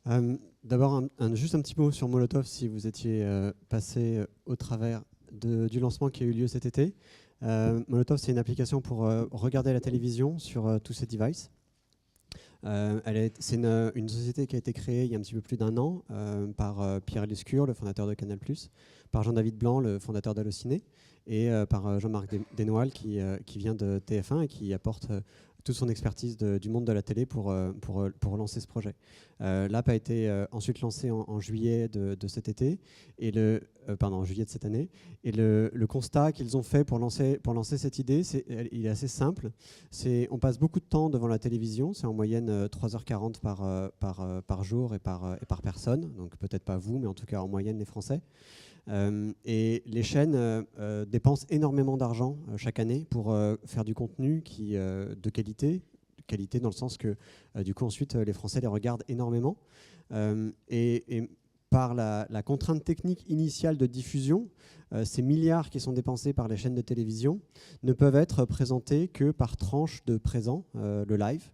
D'abord, juste un petit mot sur Molotov si vous étiez passé au travers du lancement qui a eu lieu cet été. Molotov, c'est une application pour regarder la télévision sur tous ces devices. C'est une société qui a été créée il y a un petit peu plus d'un an par Pierre Lescure, le fondateur de Canal+, par Jean-David Blanc, le fondateur d'Allociné, et par Jean-Marc Desnoal qui vient de TF1 et qui apporte toute son expertise du monde de la télé pour lancer ce projet. L'app a été ensuite lancée en juillet de cet été, en juillet de cette année. Et le constat qu'ils ont fait pour lancer cette idée, il est assez simple. On passe beaucoup de temps devant la télévision, c'est en moyenne 3h40 par jour et par personne, donc peut-être pas vous, mais en tout cas en moyenne les Français. Et les chaînes dépensent énormément d'argent chaque année pour faire du contenu de qualité dans le sens que du coup ensuite les Français les regardent énormément. Et par la contrainte technique initiale de diffusion, ces milliards qui sont dépensés par les chaînes de télévision ne peuvent être présentés que par tranche de présent, le live,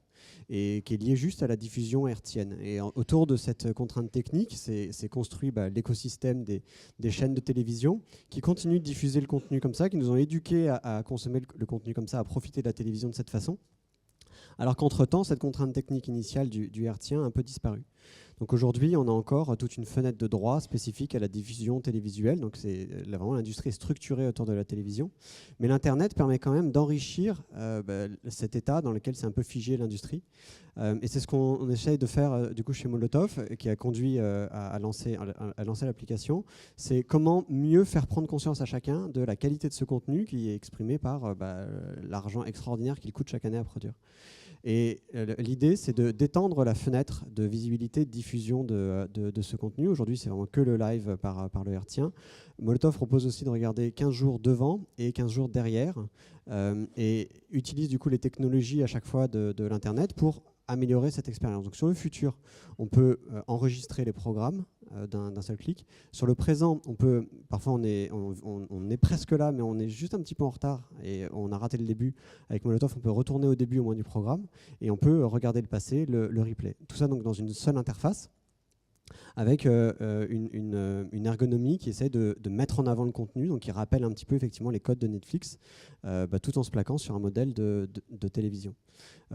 et qui est lié juste à la diffusion hertzienne. Et autour de cette contrainte technique, c'est construit l'écosystème des chaînes de télévision qui continuent de diffuser le contenu comme ça, qui nous ont éduqués à consommer le contenu comme ça, à profiter de la télévision de cette façon. Alors qu'entre-temps, cette contrainte technique initiale du hertzien a un peu disparu. Donc aujourd'hui, on a encore toute une fenêtre de droit spécifique à la diffusion télévisuelle. Donc vraiment l'industrie est structurée autour de la télévision. Mais l'Internet permet quand même d'enrichir cet état dans lequel c'est un peu figé l'industrie. Et c'est ce qu'on essaye de faire du coup chez Molotov, qui a conduit à lancer l'application. C'est comment mieux faire prendre conscience à chacun de la qualité de ce contenu qui est exprimé par l'argent extraordinaire qu'il coûte chaque année à produire. Et l'idée, c'est d'étendre la fenêtre de visibilité, de diffusion de ce contenu. Aujourd'hui, c'est vraiment que le live par le hertzien. Molotov propose aussi de regarder 15 jours devant et 15 jours derrière et utilise du coup les technologies à chaque fois de l'Internet pour améliorer cette expérience. Donc sur le futur, on peut enregistrer les programmes d'un seul clic. Sur le présent, parfois on est presque là, mais on est juste un petit peu en retard et on a raté le début. Avec Molotov, on peut retourner au début au moins du programme et on peut regarder le passé, le replay. Tout ça donc dans une seule interface, avec une ergonomie qui essaie de mettre en avant le contenu, donc qui rappelle un petit peu effectivement les codes de Netflix, tout en se plaquant sur un modèle de télévision.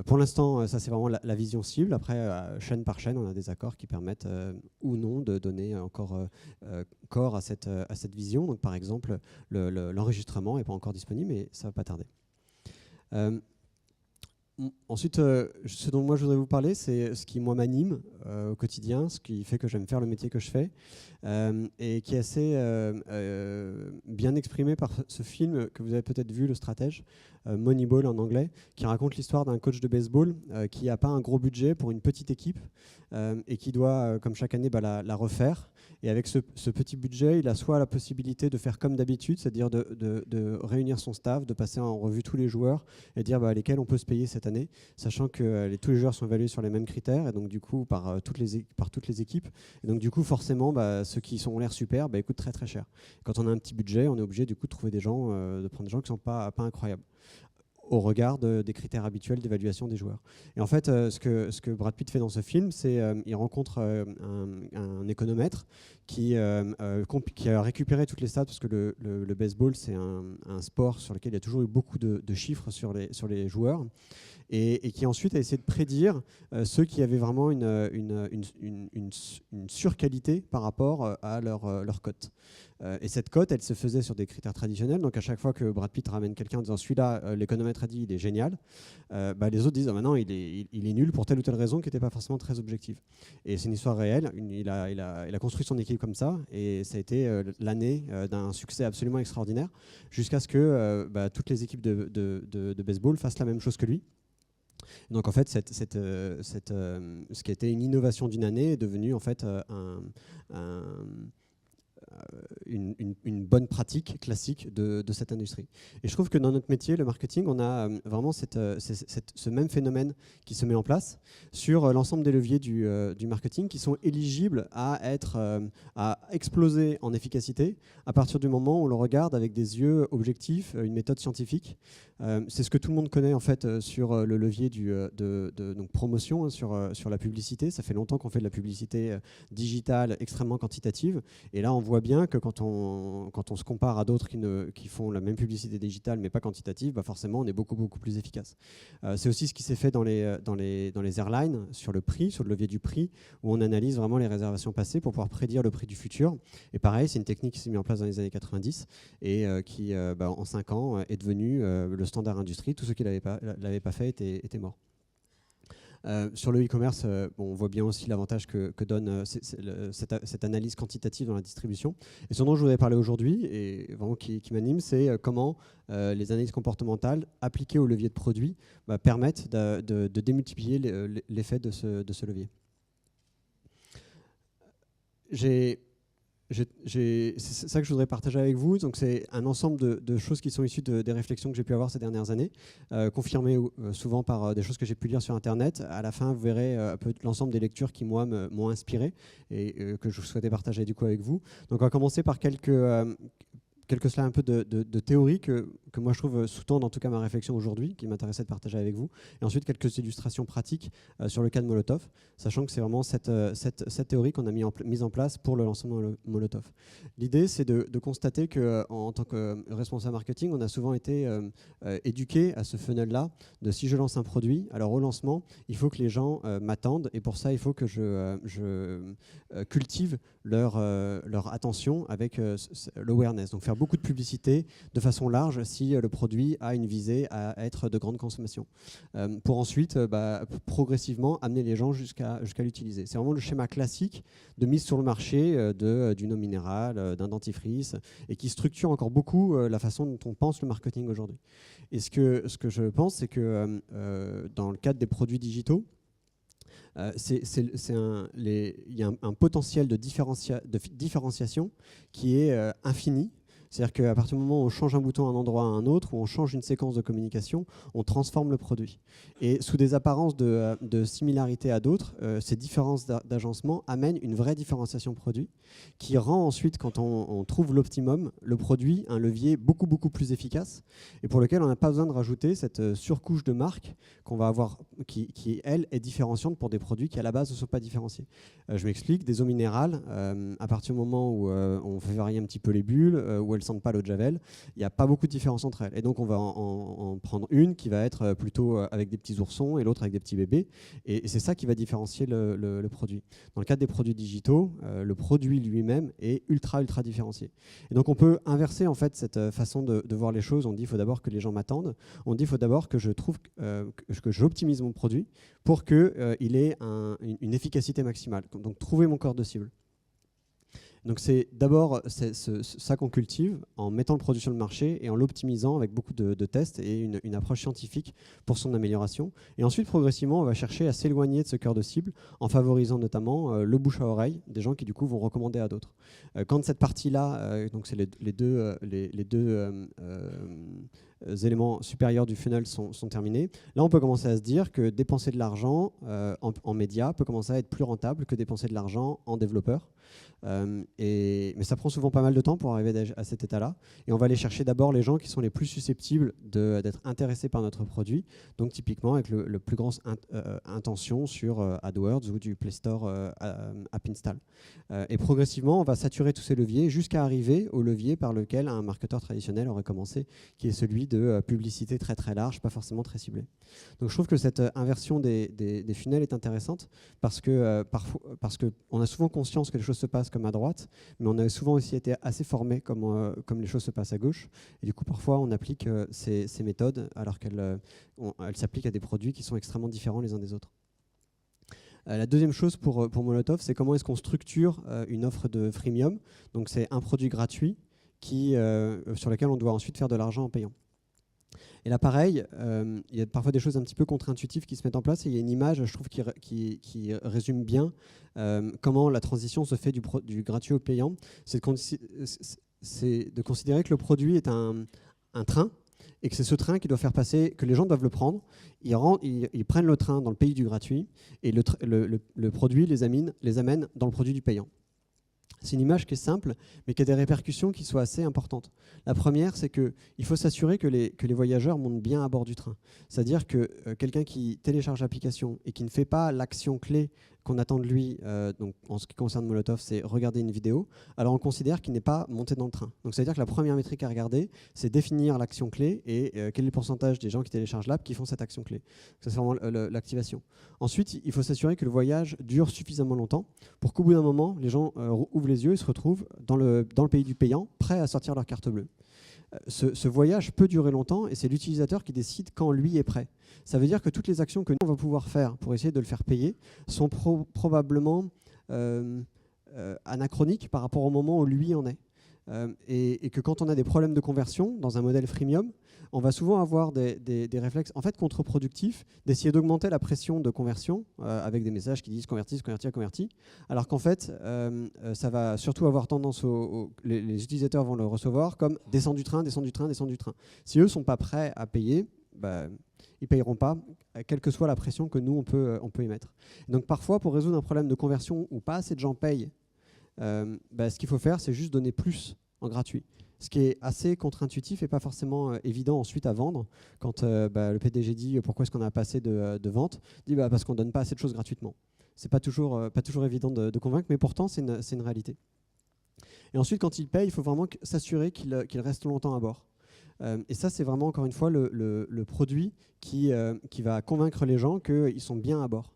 Pour l'instant, ça c'est vraiment la vision cible. Après, chaîne par chaîne, on a des accords qui permettent ou non de donner encore corps à cette vision. Donc par exemple, l'enregistrement n'est pas encore disponible, mais ça ne va pas tarder. Ensuite, ce dont moi je voudrais vous parler, c'est ce qui moi m'anime au quotidien, ce qui fait que j'aime faire le métier que je fais, et qui est assez bien exprimé par ce film que vous avez peut-être vu, Le Stratège, Moneyball en anglais, qui raconte l'histoire d'un coach de baseball qui n'a pas un gros budget pour une petite équipe et qui doit, comme chaque année, la refaire. Et avec ce petit budget, il a soit la possibilité de faire comme d'habitude, c'est-à-dire de réunir son staff, de passer en revue tous les joueurs et dire lesquels on peut se payer cette année, sachant que tous les joueurs sont évalués sur les mêmes critères et donc du coup par toutes les équipes. Et donc du coup forcément ceux qui ont l'air super coûtent très très cher. Quand on a un petit budget, on est obligé du coup de trouver de prendre des gens qui sont pas incroyables au regard des critères habituels d'évaluation des joueurs. Et en fait, ce que Brad Pitt fait dans ce film, c'est il rencontre un économètre qui a récupéré toutes les stats, parce que le baseball, c'est un sport sur lequel il y a toujours eu beaucoup de chiffres sur les joueurs, et qui ensuite a essayé de prédire ceux qui avaient vraiment une surqualité par rapport à leur cote. Et cette cote, elle se faisait sur des critères traditionnels. Donc à chaque fois que Brad Pitt ramène quelqu'un en disant celui-là, l'économètre a dit il est génial, les autres disent non, il est nul pour telle ou telle raison qui n'était pas forcément très objective. Et c'est une histoire réelle. Il a construit son équipe comme ça, et ça a été l'année d'un succès absolument extraordinaire, jusqu'à ce que toutes les équipes de baseball fassent la même chose que lui. Donc en fait, ce qui était une innovation d'une année est devenu en fait une bonne pratique classique de cette industrie. Et je trouve que dans notre métier, le marketing, on a vraiment ce même phénomène qui se met en place sur l'ensemble des leviers du marketing qui sont éligibles à exploser en efficacité à partir du moment où on le regarde avec des yeux objectifs, une méthode scientifique. C'est ce que tout le monde connaît en fait sur le levier donc promotion, hein, sur la publicité. Ça fait longtemps qu'on fait de la publicité digitale extrêmement quantitative. Et là, on voit bien que quand on se compare à d'autres qui font la même publicité digitale mais pas quantitative, bah forcément, on est beaucoup plus efficace. C'est aussi ce qui s'est fait dans les airlines, sur le prix, sur le levier du prix, où on analyse vraiment les réservations passées pour pouvoir prédire le prix du futur. Et pareil, c'est une technique qui s'est mise en place dans les années 90 et qui, en 5 ans, est devenue le standard industrie. Tous ceux qui ne l'avaient pas fait étaient morts. Sur le e-commerce, on voit bien aussi l'avantage que donne cette analyse quantitative dans la distribution. Et ce dont je voudrais parler aujourd'hui, et vraiment qui m'anime, c'est comment les analyses comportementales appliquées au levier de produit permettent de démultiplier l'effet de ce levier. C'est ça que je voudrais partager avec vous. Donc c'est un ensemble de choses qui sont issues des réflexions que j'ai pu avoir ces dernières années, confirmées souvent par des choses que j'ai pu lire sur Internet. À la fin, vous verrez un peu l'ensemble des lectures qui, moi, m'ont inspiré et que je souhaitais partager du coup avec vous. Donc on va commencer par quelques slides un peu de théorie que moi je trouve sous-tendent en tout cas ma réflexion aujourd'hui, qui m'intéressait de partager avec vous. Et ensuite quelques illustrations pratiques sur le cas de Molotov, sachant que c'est vraiment cette théorie qu'on a mise en place pour le lancement de Molotov. L'idée, c'est de constater qu'en tant que responsable marketing, on a souvent été éduqué à ce funnel-là, de si je lance un produit, alors au lancement, il faut que les gens m'attendent, et pour ça, il faut que je cultive leur attention avec l'awareness. Donc faire beaucoup de publicité de façon large si le produit a une visée à être de grande consommation. Pour ensuite, progressivement, amener les gens jusqu'à l'utiliser. C'est vraiment le schéma classique de mise sur le marché d'une eau minérale, d'un dentifrice, et qui structure encore beaucoup la façon dont on pense le marketing aujourd'hui. Et ce que je pense, c'est que dans le cadre des produits digitaux, il y a un potentiel de différenciation qui est infini. C'est-à-dire qu'à partir du moment où on change un bouton à un endroit à un autre, où on change une séquence de communication, on transforme le produit. Et sous des apparences de similarité à d'autres, ces différences d'agencement amènent une vraie différenciation produit qui rend ensuite, quand on trouve l'optimum, le produit un levier beaucoup plus efficace et pour lequel on n'a pas besoin de rajouter cette surcouche de marque qu'on va avoir, qui elle, est différenciante pour des produits qui à la base ne sont pas différenciés. Je m'explique, des eaux minérales, à partir du moment où on fait varier un petit peu les bulles, où elles ne sentent pas l'eau de Javel, il n'y a pas beaucoup de différence entre elles. Et donc on va en prendre une qui va être plutôt avec des petits oursons et l'autre avec des petits bébés. Et c'est ça qui va différencier le produit. Dans le cadre des produits digitaux, le produit lui-même est ultra différencié. Et donc on peut inverser en fait cette façon de voir les choses. On dit il faut d'abord que les gens m'attendent. On dit il faut d'abord que je trouve que j'optimise mon produit pour qu'il ait une efficacité maximale. Donc trouver mon corps de cible. Donc c'est d'abord ça qu'on cultive en mettant le produit sur le marché et en l'optimisant avec beaucoup de tests et une approche scientifique pour son amélioration. Et ensuite, progressivement, on va chercher à s'éloigner de ce cœur de cible en favorisant notamment le bouche à oreille des gens qui du coup vont recommander à d'autres. Quand cette partie-là, donc c'est les deux éléments supérieurs du funnel sont terminés, là on peut commencer à se dire que dépenser de l'argent en médias peut commencer à être plus rentable que dépenser de l'argent en développeurs. Mais ça prend souvent pas mal de temps pour arriver à cet état-là. Et on va aller chercher d'abord les gens qui sont les plus susceptibles d'être intéressés par notre produit. Donc typiquement avec le plus grand intention sur AdWords ou du Play Store App Install. Et progressivement, on va saturer tous ces leviers jusqu'à arriver au levier par lequel un marketeur traditionnel aurait commencé, qui est celui de publicité très large, pas forcément très ciblée. Donc je trouve que cette inversion des funnels est intéressante parce qu'on a souvent conscience que les choses se passent comme à droite, mais on a souvent aussi été assez formé comme les choses se passent à gauche. Et du coup, parfois, on applique ces méthodes alors qu'elles s'appliquent à des produits qui sont extrêmement différents les uns des autres. La deuxième chose pour Molotov, c'est comment est-ce qu'on structure une offre de freemium. Donc c'est un produit gratuit sur lequel on doit ensuite faire de l'argent en payant. Et là, pareil, il y a parfois des choses un petit peu contre-intuitives qui se mettent en place. Et il y a une image, je trouve, qui résume bien comment la transition se fait du gratuit au payant. C'est de considérer que le produit est un train, et que c'est ce train qui doit faire passer, que les gens doivent le prendre. Ils prennent le train dans le pays du gratuit, et le produit les amène dans le produit du payant. C'est une image qui est simple, mais qui a des répercussions qui sont assez importantes. La première, c'est qu'il faut s'assurer que les voyageurs montent bien à bord du train. C'est-à-dire que quelqu'un qui télécharge l'application et qui ne fait pas l'action clé qu'on attend de lui, donc en ce qui concerne Molotov, c'est regarder une vidéo, alors on considère qu'il n'est pas monté dans le train. Donc c'est-à-dire que la première métrique à regarder, c'est définir l'action clé et quel est le pourcentage des gens qui téléchargent l'app qui font cette action clé. Ça, c'est vraiment l'activation. Ensuite, il faut s'assurer que le voyage dure suffisamment longtemps pour qu'au bout d'un moment, les gens ouvrent les yeux et se retrouvent dans le pays du payant, prêts à sortir leur carte bleue. Ce voyage peut durer longtemps et c'est l'utilisateur qui décide quand lui est prêt. Ça veut dire que toutes les actions que nous, on va pouvoir faire pour essayer de le faire payer sont probablement anachroniques par rapport au moment où lui en est. Et que quand on a des problèmes de conversion dans un modèle freemium, on va souvent avoir des réflexes en fait contre-productifs d'essayer d'augmenter la pression de conversion avec des messages qui disent convertis, convertis, alors qu'en fait ça va surtout avoir tendance les utilisateurs vont le recevoir comme descends du train, descends du train, descends du train. Si eux ne sont pas prêts à payer, ils ne payeront pas, quelle que soit la pression que nous on peut émettre. Donc parfois pour résoudre un problème de conversion où pas assez de gens payent, ce qu'il faut faire, c'est juste donner plus en gratuit. Ce qui est assez contre-intuitif et pas forcément évident ensuite à vendre. Quand le PDG dit pourquoi est-ce qu'on a pas assez de ventes, il dit parce qu'on ne donne pas assez de choses gratuitement. C'est pas toujours évident de convaincre, mais pourtant c'est une réalité. Et ensuite, quand il paye, il faut vraiment s'assurer qu'il reste longtemps à bord. Et ça, c'est vraiment encore une fois le produit qui va convaincre les gens qu'ils sont bien à bord.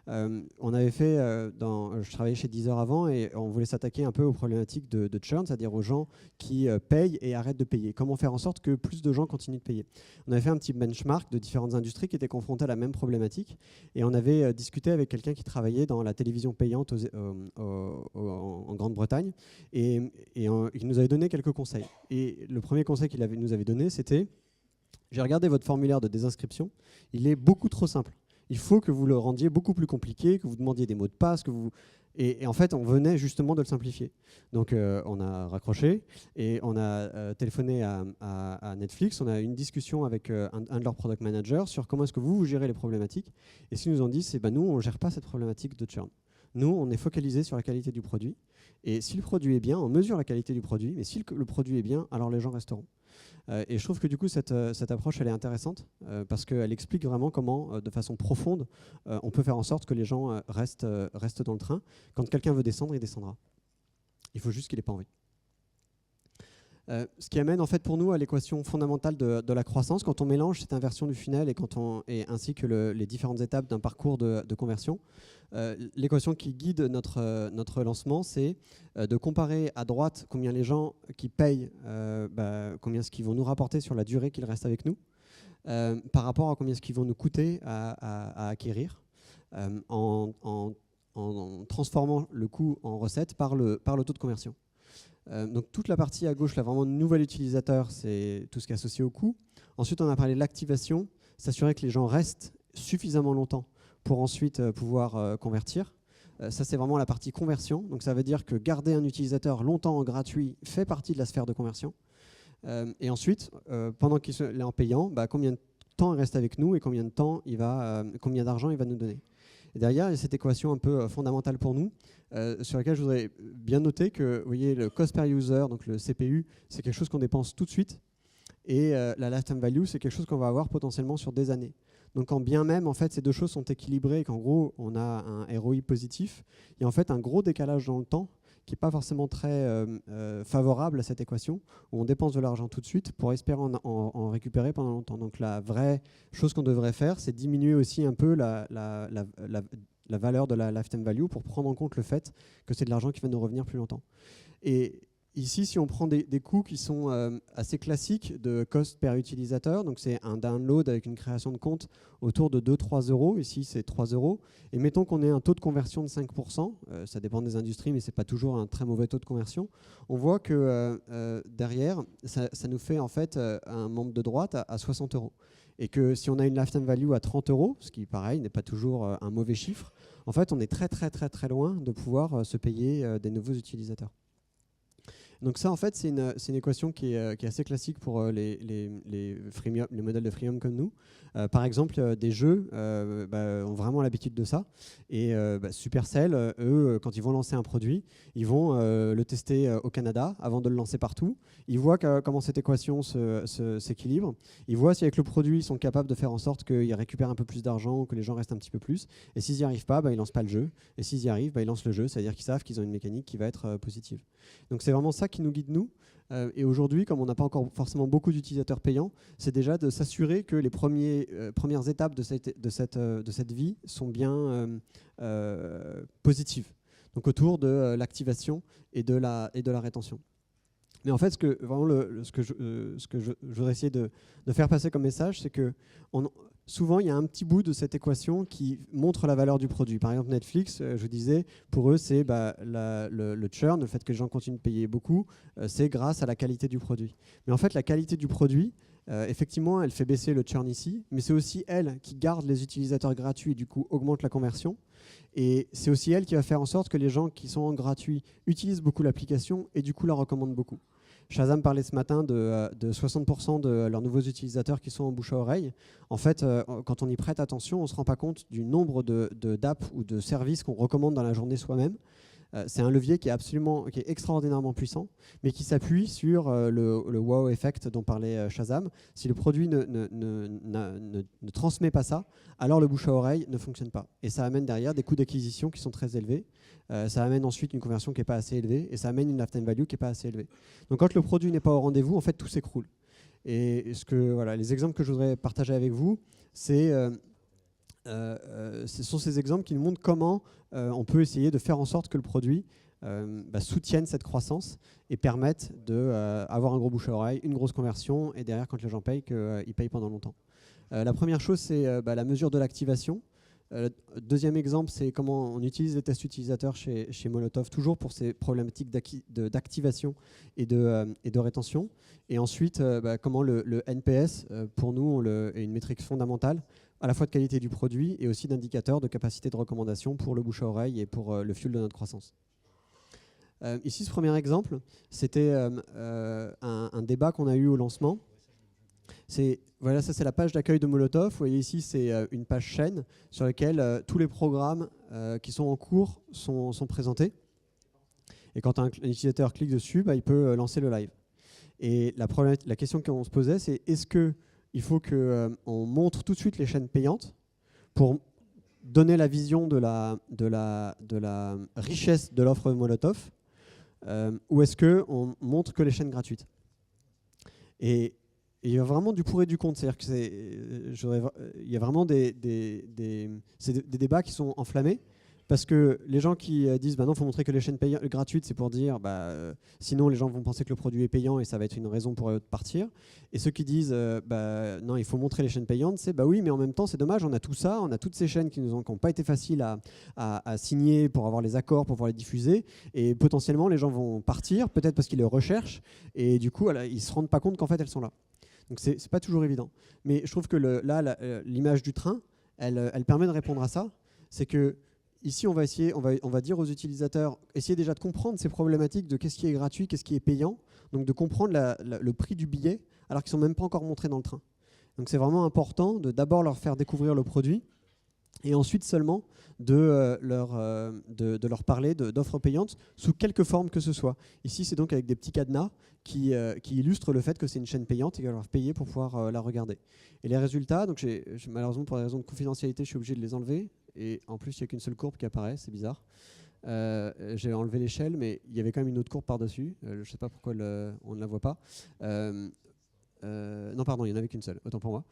On avait fait, je travaillais chez Deezer avant et on voulait s'attaquer un peu aux problématiques de churn, c'est-à-dire aux gens qui payent et arrêtent de payer. Comment faire en sorte que plus de gens continuent de payer? On avait fait un petit benchmark de différentes industries qui étaient confrontées à la même problématique et on avait discuté avec quelqu'un qui travaillait dans la télévision payante en Grande-Bretagne et il nous avait donné quelques conseils. Et le premier conseil qu'il nous avait donné, c'était: j'ai regardé votre formulaire de désinscription, il est beaucoup trop simple. Il faut que vous le rendiez beaucoup plus compliqué, que vous demandiez des mots de passe, et en fait, on venait justement de le simplifier. Donc, on a raccroché et on a téléphoné à Netflix. On a eu une discussion avec un de leurs product managers sur comment est-ce que vous gérez les problématiques. Et ce qu'ils nous ont dit, c'est nous, on ne gère pas cette problématique de churn. Nous, on est focalisé sur la qualité du produit. Et si le produit est bien, on mesure la qualité du produit. Mais si le produit est bien, alors les gens resteront. Et je trouve que du coup, cette approche, elle est intéressante parce qu'elle explique vraiment comment, de façon profonde, on peut faire en sorte que les gens restent dans le train. Quand quelqu'un veut descendre, il descendra. Il faut juste qu'il n'ait pas envie. Ce qui amène en fait pour nous à l'équation fondamentale de la croissance. Quand on mélange cette inversion du funnel et ainsi que les différentes étapes d'un parcours de conversion, l'équation qui guide notre lancement, c'est de comparer à droite combien les gens qui payent, combien ce qu'ils vont nous rapporter sur la durée qu'ils restent avec nous, par rapport à combien ce qu'ils vont nous coûter à acquérir, en transformant le coût en recette par le taux de conversion. Donc toute la partie à gauche, là, vraiment nouvel utilisateur, c'est tout ce qui est associé au coût. Ensuite, on a parlé de l'activation, s'assurer que les gens restent suffisamment longtemps pour ensuite pouvoir convertir. Ça, c'est vraiment la partie conversion. Donc ça veut dire que garder un utilisateur longtemps en gratuit fait partie de la sphère de conversion. Et ensuite, pendant qu'il est en payant, combien de temps il reste avec nous et combien d'argent il va nous donner. Et derrière, il y a cette équation un peu fondamentale pour nous, sur laquelle je voudrais bien noter que, vous voyez, le cost per user, donc le CPU, c'est quelque chose qu'on dépense tout de suite, et la lifetime value, c'est quelque chose qu'on va avoir potentiellement sur des années. Donc quand bien même, en fait, ces deux choses sont équilibrées et qu'en gros, on a un ROI positif, il y a en fait un gros décalage dans le temps qui n'est pas forcément très favorable à cette équation, où on dépense de l'argent tout de suite pour espérer en récupérer pendant longtemps. Donc la vraie chose qu'on devrait faire, c'est diminuer aussi un peu la valeur de la lifetime value pour prendre en compte le fait que c'est de l'argent qui va nous revenir plus longtemps. Et Ici, si on prend des coûts qui sont assez classiques de cost per utilisateur, donc c'est un download avec une création de compte autour de 2-3 euros. Ici, c'est 3 euros. Et mettons qu'on ait un taux de conversion de 5%, ça dépend des industries, mais ce n'est pas toujours un très mauvais taux de conversion. On voit que derrière, ça nous fait en fait un membre de droite à 60 euros. Et que si on a une lifetime value à 30 euros, ce qui, pareil, n'est pas toujours un mauvais chiffre, en fait, on est très, très, très, très loin de pouvoir se payer des nouveaux utilisateurs. Donc ça, en fait, c'est une équation qui est assez classique pour les modèles de freemium comme nous. Par exemple, des jeux ont vraiment l'habitude de ça. Et Supercell, eux, quand ils vont lancer un produit, ils vont le tester au Canada avant de le lancer partout. Ils voient comment cette équation s'équilibre. Ils voient si avec le produit, ils sont capables de faire en sorte qu'ils récupèrent un peu plus d'argent, que les gens restent un petit peu plus. Et s'ils n'y arrivent pas, ils ne lancent pas le jeu. Et s'ils y arrivent, ils lancent le jeu. C'est-à-dire qu'ils savent qu'ils ont une mécanique qui va être positive. Donc c'est vraiment ça qui nous guide, nous. Et aujourd'hui, comme on n'a pas encore forcément beaucoup d'utilisateurs payants, c'est déjà de s'assurer que les premières étapes de cette vie sont bien positives. Donc autour de l'activation et de la rétention. Mais en fait, ce que je voudrais essayer de faire passer comme message, c'est que souvent, il y a un petit bout de cette équation qui montre la valeur du produit. Par exemple, Netflix, je vous disais, pour eux, c'est le churn, le fait que les gens continuent de payer beaucoup, c'est grâce à la qualité du produit. Mais en fait, la qualité du produit, effectivement, elle fait baisser le churn ici, mais c'est aussi elle qui garde les utilisateurs gratuits et du coup augmente la conversion. Et c'est aussi elle qui va faire en sorte que les gens qui sont en gratuit utilisent beaucoup l'application et du coup la recommandent beaucoup. Shazam parlait ce matin de 60% de leurs nouveaux utilisateurs qui sont en bouche à oreille. En fait, quand on y prête attention, on ne se rend pas compte du nombre d'apps ou de services qu'on recommande dans la journée soi-même. C'est un levier qui est extraordinairement puissant, mais qui s'appuie sur le wow effect dont parlait Shazam. Si le produit ne transmet pas ça, alors le bouche à oreille ne fonctionne pas. Et ça amène derrière des coûts d'acquisition qui sont très élevés. Ça amène ensuite une conversion qui n'est pas assez élevée, et ça amène une lifetime value qui n'est pas assez élevée. Donc quand le produit n'est pas au rendez-vous, en fait, tout s'écroule. Et les exemples que je voudrais partager avec vous, ce sont ces exemples qui nous montrent comment on peut essayer de faire en sorte que le produit soutienne cette croissance et permette d'avoir un gros bouche à oreille, une grosse conversion, et derrière, quand les gens payent, qu'ils payent pendant longtemps. La première chose, c'est la mesure de l'activation. Deuxième exemple, c'est comment on utilise les tests utilisateurs chez Molotov, toujours pour ces problématiques d'activation et de rétention. Et ensuite, comment le NPS, pour nous, est une métrique fondamentale, à la fois de qualité du produit et aussi d'indicateur de capacité de recommandation pour le bouche à oreille et pour le fuel de notre croissance. Ici, ce premier exemple, c'était un débat qu'on a eu au lancement. Voilà, ça c'est la page d'accueil de Molotov. Vous voyez ici, c'est une page chaîne sur laquelle tous les programmes qui sont en cours sont présentés. Et quand un utilisateur clique dessus, il peut lancer le live. Et la question qu'on se posait, c'est est-ce qu'il faut qu'on montre tout de suite les chaînes payantes pour donner la vision de la richesse de l'offre Molotov, ou est-ce qu'on montre que les chaînes gratuites? Et il y a vraiment du pour et du contre. C'est-à-dire qu'il y a vraiment des débats qui sont enflammés, parce que les gens qui disent non, il faut montrer que les chaînes gratuites, c'est pour dire sinon les gens vont penser que le produit est payant et ça va être une raison pour eux de partir. Et ceux qui disent non, il faut montrer les chaînes payantes, c'est oui, mais en même temps c'est dommage, on a tout ça, on a toutes ces chaînes qui n'ont pas été faciles à signer pour avoir les accords, pour pouvoir les diffuser, et potentiellement les gens vont partir, peut-être parce qu'ils les recherchent, et du coup ils ne se rendent pas compte qu'en fait elles sont là. Donc c'est pas toujours évident. Mais je trouve que l'image du train, elle permet de répondre à ça. C'est que ici, on va dire aux utilisateurs, essayez déjà de comprendre ces problématiques de qu'est-ce qui est gratuit, qu'est-ce qui est payant, donc de comprendre le prix du billet, alors qu'ils ne sont même pas encore montrés dans le train. Donc c'est vraiment important de d'abord leur faire découvrir le produit, et ensuite seulement de leur parler d'offres payantes sous quelque forme que ce soit. Ici, c'est donc avec des petits cadenas qui illustrent le fait que c'est une chaîne payante et qu'elle va payer pour pouvoir la regarder. Et les résultats, donc malheureusement pour des raisons de confidentialité, je suis obligé de les enlever. Et en plus, il n'y a qu'une seule courbe qui apparaît, c'est bizarre. J'ai enlevé l'échelle, mais il y avait quand même une autre courbe par-dessus. Je ne sais pas pourquoi on ne la voit pas. non, pardon, il n'y en avait qu'une seule, autant pour moi.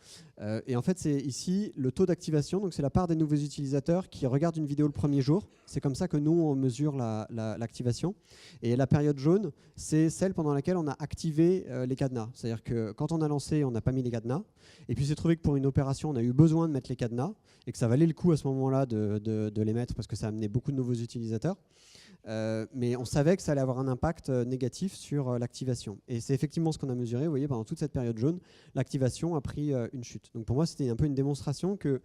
Et en fait, c'est ici le taux d'activation. Donc, c'est la part des nouveaux utilisateurs qui regardent une vidéo le premier jour. C'est comme ça que nous, on mesure l'activation. Et la période jaune, c'est celle pendant laquelle on a activé les cadenas. C'est-à-dire que quand on a lancé, on n'a pas mis les cadenas. Et puis, c'est trouvé que pour une opération, on a eu besoin de mettre les cadenas et que ça valait le coup à ce moment-là de les mettre parce que ça amenait beaucoup de nouveaux utilisateurs. Mais on savait que ça allait avoir un impact négatif sur l'activation. Et c'est effectivement ce qu'on a mesuré. Vous voyez, pendant toute cette période jaune, l'activation a pris une chute. Donc pour moi, c'était un peu une démonstration que,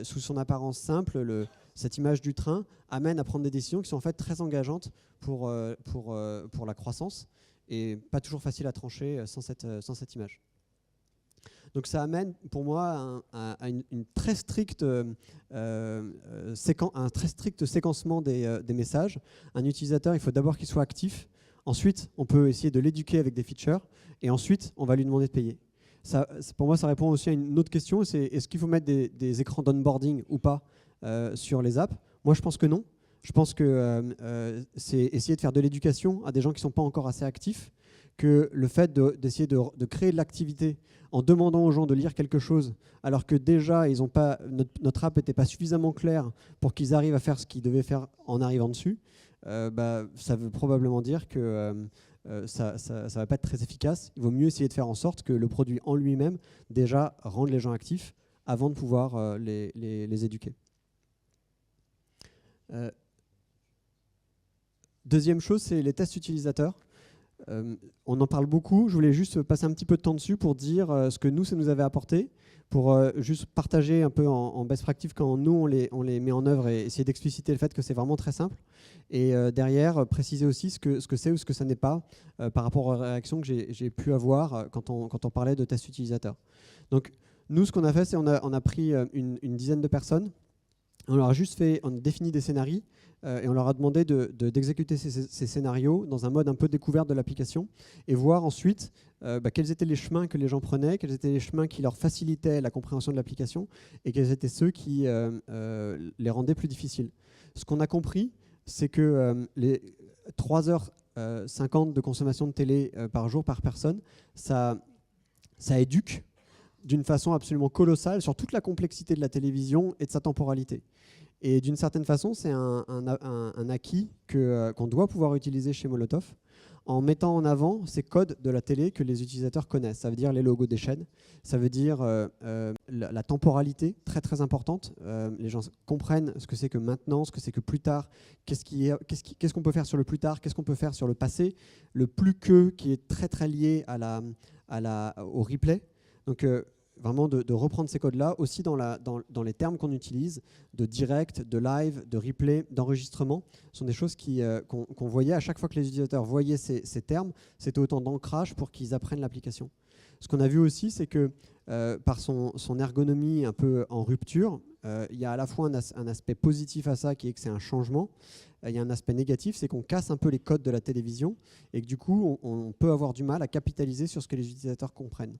sous son apparence simple, cette image du train amène à prendre des décisions qui sont en fait très engageantes pour la croissance et pas toujours facile à trancher sans cette image. Donc ça amène pour moi à un très strict séquencement des messages. Un utilisateur, il faut d'abord qu'il soit actif. Ensuite, on peut essayer de l'éduquer avec des features. Et ensuite, on va lui demander de payer. Ça, pour moi, ça répond aussi à une autre question. C'est est-ce qu'il faut mettre des écrans d'onboarding ou pas sur les apps? Moi, je pense que non. Je pense que c'est essayer de faire de l'éducation à des gens qui ne sont pas encore assez actifs, que le fait d'essayer de créer de l'activité en demandant aux gens de lire quelque chose, alors que déjà ils ont pas, notre app n'était pas suffisamment claire pour qu'ils arrivent à faire ce qu'ils devaient faire en arrivant dessus, ça veut probablement dire que ça ne va pas être très efficace. Il vaut mieux essayer de faire en sorte que le produit en lui-même déjà rende les gens actifs avant de pouvoir les éduquer. Deuxième chose, c'est les tests utilisateurs. On en parle beaucoup. Je voulais juste passer un petit peu de temps dessus pour dire ce que nous, ça nous avait apporté, pour juste partager un peu en best practice quand nous, on les met en œuvre et essayer d'expliciter le fait que c'est vraiment très simple. Et derrière, préciser aussi ce que c'est ou ce que ça n'est pas par rapport aux réactions que j'ai pu avoir quand on parlait de tests utilisateurs. Donc, nous, ce qu'on a fait, c'est on a pris une dizaine de personnes. On leur a juste on a défini des scénarios et on leur a demandé d'exécuter ces scénarios dans un mode un peu découverte de l'application et voir ensuite quels étaient les chemins que les gens prenaient, quels étaient les chemins qui leur facilitaient la compréhension de l'application et quels étaient ceux qui les rendaient plus difficiles. Ce qu'on a compris, c'est que les 3h50 de consommation de télé par jour par personne, ça éduque d'une façon absolument colossale sur toute la complexité de la télévision et de sa temporalité. Et d'une certaine façon, c'est un acquis qu'on doit pouvoir utiliser chez Molotov en mettant en avant ces codes de la télé que les utilisateurs connaissent. Ça veut dire les logos des chaînes, ça veut dire la temporalité, très très importante. Les gens comprennent ce que c'est que maintenant, ce que c'est que plus tard, qu'est-ce qu'on peut faire sur le plus tard, qu'est-ce qu'on peut faire sur le passé, le plus que qui est très très lié au replay. Donc vraiment de reprendre ces codes-là, aussi dans les termes qu'on utilise, de direct, de live, de replay, d'enregistrement, sont des choses qu'on voyait à chaque fois que les utilisateurs voyaient ces termes, c'était autant d'ancrage pour qu'ils apprennent l'application. Ce qu'on a vu aussi, c'est que par son ergonomie un peu en rupture, il y a à la fois un aspect positif à ça, qui est que c'est un changement. Il y a un aspect négatif, c'est qu'on casse un peu les codes de la télévision et que du coup, on peut avoir du mal à capitaliser sur ce que les utilisateurs comprennent.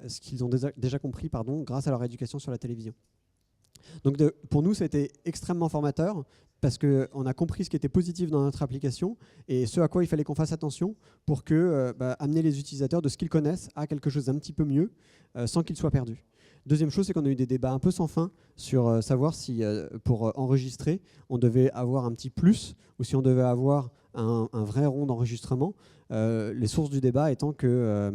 Ce qu'ils ont déjà compris grâce à leur éducation sur la télévision. Donc pour nous, ça a été extrêmement formateur parce qu'on a compris ce qui était positif dans notre application et ce à quoi il fallait qu'on fasse attention pour amener les utilisateurs de ce qu'ils connaissent à quelque chose d'un petit peu mieux sans qu'ils soient perdus. Deuxième chose, c'est qu'on a eu des débats un peu sans fin sur savoir si pour enregistrer, on devait avoir un petit plus ou si on devait avoir un vrai rond d'enregistrement. Les sources du débat étant que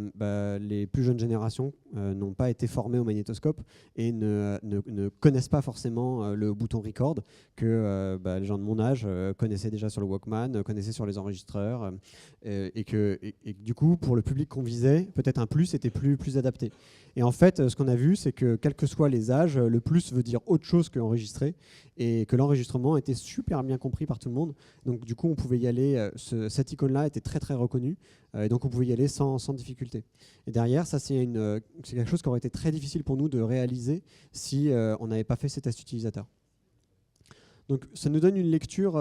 les plus jeunes générations n'ont pas été formées au magnétoscope et ne connaissent pas forcément le bouton record que les gens de mon âge connaissaient déjà sur le Walkman, connaissaient sur les enregistreurs et que du coup pour le public qu'on visait, peut-être un plus était plus adapté. Et en fait, ce qu'on a vu, c'est que quels que soient les âges, le plus veut dire autre chose qu'enregistrer et que l'enregistrement était super bien compris par tout le monde. Donc du coup, on pouvait y aller, cette icône-là était très très reconnue et donc on pouvait y aller sans difficulté. Et derrière, ça c'est quelque chose qui aurait été très difficile pour nous de réaliser si on n'avait pas fait ces tests utilisateurs. Donc ça nous donne une lecture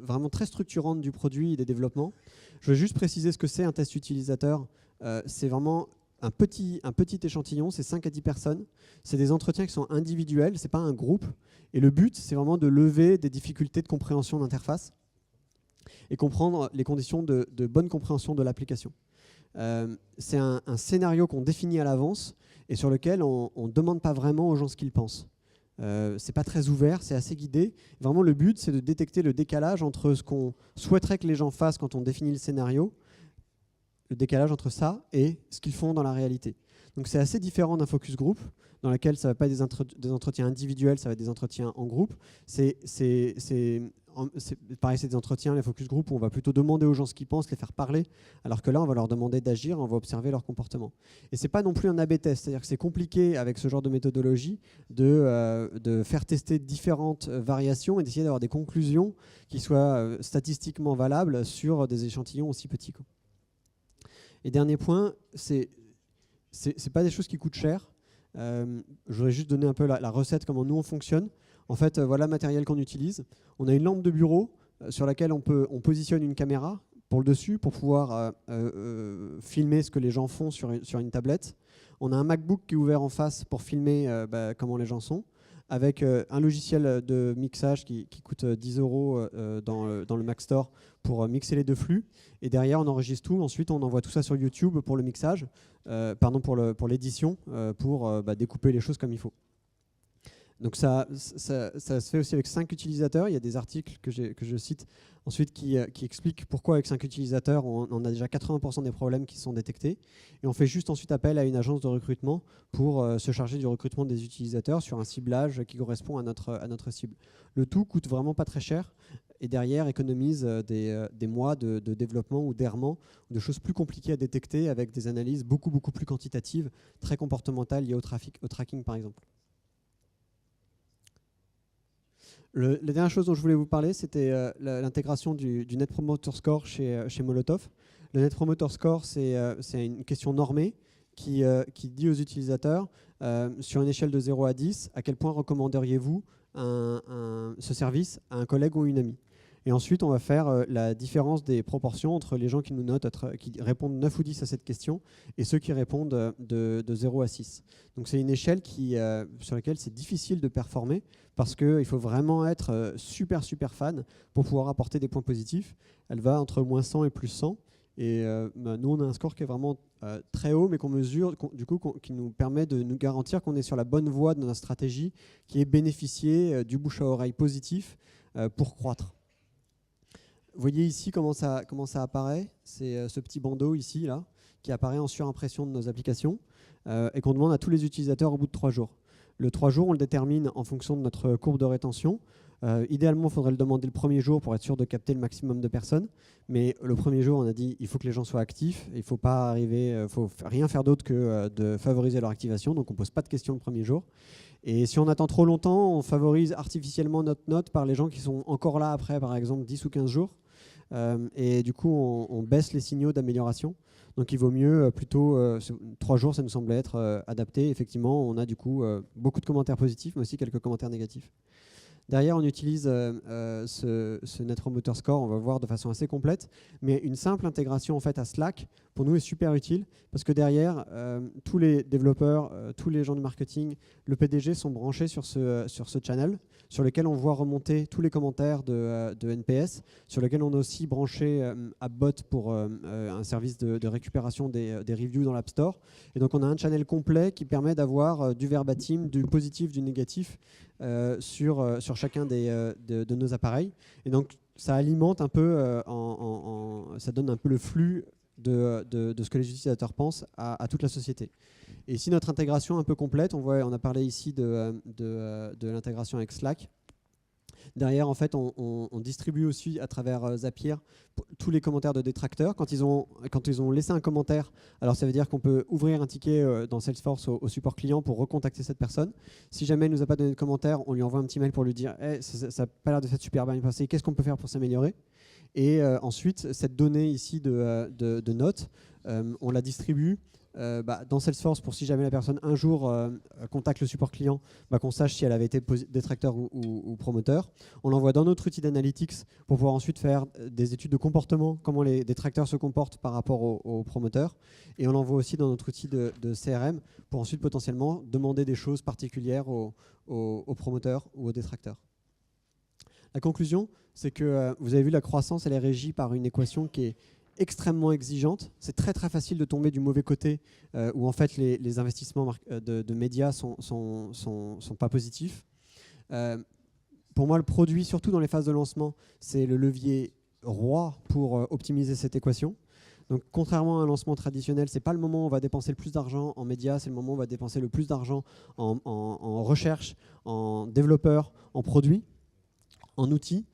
vraiment très structurante du produit et des développements. Je veux juste préciser ce que c'est un test utilisateur. C'est vraiment un petit échantillon, c'est 5 à 10 personnes. C'est des entretiens qui sont individuels, ce n'est pas un groupe. Et le but, c'est vraiment de lever des difficultés de compréhension d'interface et comprendre les conditions de bonne compréhension de l'application. c'est un scénario qu'on définit à l'avance et sur lequel on ne demande pas vraiment aux gens ce qu'ils pensent. C'est pas très ouvert, c'est assez guidé. Vraiment, le but, c'est de détecter le décalage entre ce qu'on souhaiterait que les gens fassent quand on définit le scénario, le décalage entre ça et ce qu'ils font dans la réalité. Donc c'est assez différent d'un focus group, dans lequel ça ne va pas être des entretiens individuels, ça va être des entretiens en groupe. Pareil, c'est des entretiens, les focus group, où on va plutôt demander aux gens ce qu'ils pensent, les faire parler, alors que là, on va leur demander d'agir, on va observer leur comportement. Et ce n'est pas non plus un A/B test, c'est-à-dire que c'est compliqué avec ce genre de méthodologie de faire tester différentes variations et d'essayer d'avoir des conclusions qui soient statistiquement valables sur des échantillons aussi petits. Et dernier point, c'est pas des choses qui coûtent cher. Je voudrais juste donner un peu la recette, comment nous on fonctionne. En fait, voilà le matériel qu'on utilise. On a une lampe de bureau sur laquelle on positionne une caméra pour le dessus pour pouvoir filmer ce que les gens font sur une tablette. On a un MacBook qui est ouvert en face pour filmer comment les gens sont, avec un logiciel de mixage qui coûte 10 € dans le Mac Store pour mixer les deux flux. Et derrière, on enregistre tout. Ensuite, on envoie tout ça sur YouTube pour le mixage, pour l'édition, pour découper les choses comme il faut. Donc ça se fait aussi avec 5 utilisateurs. Il y a des articles que je cite ensuite qui expliquent pourquoi avec 5 utilisateurs, on a déjà 80% des problèmes qui sont détectés. Et on fait juste ensuite appel à une agence de recrutement pour se charger du recrutement des utilisateurs sur un ciblage qui correspond à notre cible. Le tout coûte vraiment pas très cher et derrière économise des mois de développement ou d'errement, de choses plus compliquées à détecter avec des analyses beaucoup plus quantitatives, très comportementales liées au tracking par exemple. La dernière chose dont je voulais vous parler, c'était l'intégration du Net Promoter Score chez Molotov. Le Net Promoter Score, c'est une question normée qui dit aux utilisateurs, sur une échelle de 0 à 10, à quel point recommanderiez-vous ce service à un collègue ou une amie. Et ensuite, on va faire la différence des proportions entre les gens qui nous notent, qui répondent 9 ou 10 à cette question, et ceux qui répondent de 0 à 6. Donc c'est une échelle sur laquelle c'est difficile de performer, parce qu'il faut vraiment être super fan pour pouvoir apporter des points positifs. Elle va entre moins 100 et plus 100. Et nous, on a un score qui est vraiment très haut, mais qu'on mesure, qui nous permet de nous garantir qu'on est sur la bonne voie de notre stratégie, qui est bénéficier du bouche à oreille positif pour croître. Vous voyez ici comment ça apparaît. C'est ce petit bandeau ici, là, qui apparaît en surimpression de nos applications et qu'on demande à tous les utilisateurs au bout de 3 jours. Le 3 jours, on le détermine en fonction de notre courbe de rétention. Idéalement, il faudrait le demander le premier jour pour être sûr de capter le maximum de personnes. Mais le premier jour, on a dit il faut que les gens soient actifs. Il ne faut rien faire d'autre que de favoriser leur activation. Donc, on ne pose pas de questions le premier jour. Et si on attend trop longtemps, on favorise artificiellement notre note par les gens qui sont encore là après, par exemple, 10 ou 15 jours. Et du coup, on baisse les signaux d'amélioration. Donc il vaut mieux plutôt 3 jours, ça nous semble être adapté. Effectivement, on a du coup beaucoup de commentaires positifs, mais aussi quelques commentaires négatifs. Derrière, on utilise ce Net Promoter Score, on va voir de façon assez complète, mais une simple intégration en fait à Slack, pour nous, est super utile, parce que derrière, tous les développeurs, tous les gens du marketing, le PDG sont branchés sur ce channel, sur lequel on voit remonter tous les commentaires de NPS, sur lequel on a aussi branché AppBot pour un service de récupération des reviews dans l'App Store. Et donc, on a un channel complet qui permet d'avoir du verbatim, du positif, du négatif, sur chacun de nos appareils. Et donc, ça alimente un peu, ça donne un peu le flux de ce que les utilisateurs pensent à toute la société. Et ici, notre intégration un peu complète, on a parlé ici de l'intégration avec Slack. Derrière, en fait, on distribue aussi à travers Zapier tous les commentaires de détracteurs. Quand ils ont laissé un commentaire, alors ça veut dire qu'on peut ouvrir un ticket dans Salesforce au support client pour recontacter cette personne. Si jamais elle ne nous a pas donné de commentaire, on lui envoie un petit mail pour lui dire hey, ça n'a pas l'air de s'être super bien passé, qu'est-ce qu'on peut faire pour s'améliorer? Et ensuite, cette donnée ici de notes, on la distribue dans Salesforce pour si jamais la personne un jour contacte le support client, qu'on sache si elle avait été détracteur ou promoteur. On l'envoie dans notre outil d'analytics pour pouvoir ensuite faire des études de comportement, comment les détracteurs se comportent par rapport aux promoteurs. Et on l'envoie aussi dans notre outil de CRM pour ensuite potentiellement demander des choses particulières aux promoteurs ou aux détracteurs. La conclusion, c'est que vous avez vu la croissance, elle est régie par une équation qui est extrêmement exigeante. C'est très très facile de tomber du mauvais côté où en fait les investissements de médias sont pas positifs. Pour moi, le produit, surtout dans les phases de lancement, c'est le levier roi pour optimiser cette équation. Donc, contrairement à un lancement traditionnel, ce n'est pas le moment où on va dépenser le plus d'argent en médias, c'est le moment où on va dépenser le plus d'argent en recherche, en développeurs, en produits, en outils.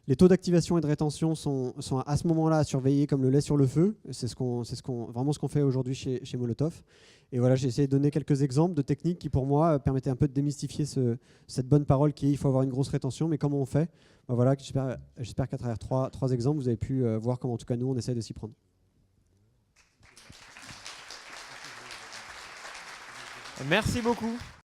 Les taux d'activation et de rétention sont à ce moment-là à surveiller comme le lait sur le feu. C'est vraiment ce qu'on fait aujourd'hui chez Molotov. Et voilà, j'ai essayé de donner quelques exemples de techniques qui, pour moi, permettaient un peu de démystifier cette bonne parole qui est il faut avoir une grosse rétention. Mais comment on fait? Ben voilà, j'espère qu'à travers trois exemples, vous avez pu voir comment, en tout cas, nous, on essaie de s'y prendre. Merci beaucoup.